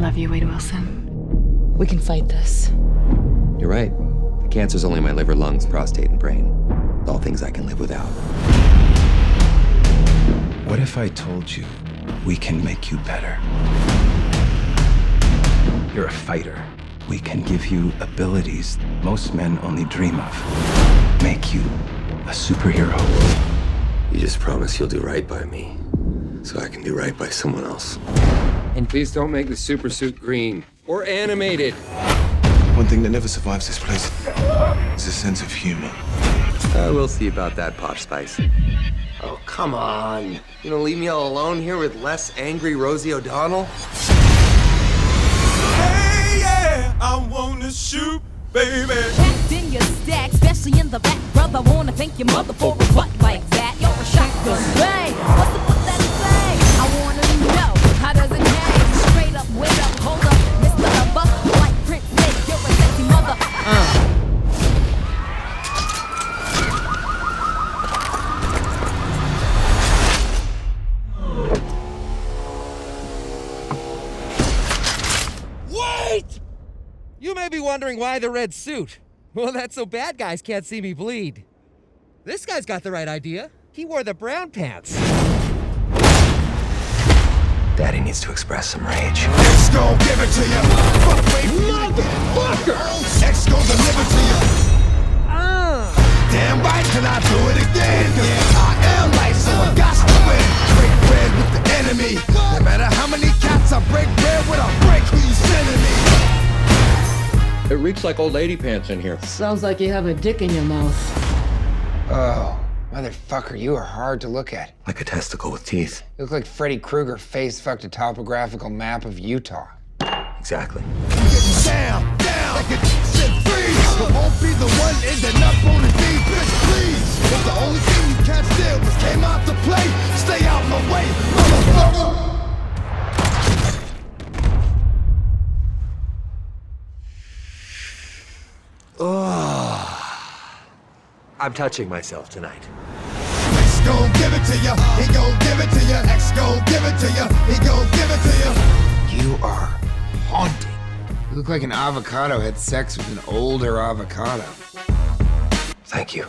love you, Wade Wilson. We can fight this. You're right. The cancer's only my liver, lungs, prostate, and brain. All things I can live without. What if I told you we can make you better? You're a fighter. We can give you abilities most men only dream of. Make you a superhero. You just promise you'll do right by me, so I can do right by someone else. And please don't make the super suit green or animated. One thing that never survives this place is a sense of humor. We'll see about that, Posh Spice. Oh, come on. You gonna leave me all alone here with less angry Rosie O'Donnell? Hey, yeah, I wanna shoot, baby. Packed in your stack, especially in the back. Brother, wanna thank your mother for a butt like that. You're a shotgun. Hey, what's up with that thing? I wanna know, how does it hang? Straight up, wait up, hold up. Mr. Buck, like Prince Nick, you're a sexy mother. Wait! You may be wondering why the red suit. Well, that's so bad guys can't see me bleed. This guy's got the right idea. He wore the brown pants. Daddy needs to express some rage. X gon' give it to you. Fuck, wait, motherfucker. X gon' deliver to you. Damn right, can I do it again? Cause I am light, so I got to win. Break bread with the enemy. No matter how many cats I break bread with, I break who you sending me. It reeks like old lady pants in here. Sounds like you have a dick in your mouth. Oh, motherfucker, you are hard to look at. Like a testicle with teeth. You look like Freddy Krueger face-fucked a topographical map of Utah. Exactly. Down, down, like a shit freeze. I won't be the one ending up on the deep, bitch, please. But the only thing you can't steal was came out to play. Stay out my way, motherfucker. I'm touching myself tonight. X gon' give it to ya. He gon' give it to ya. X gon' give it to ya. He gon' give it to ya. You are haunting. You look like an avocado had sex with an older avocado. Thank you.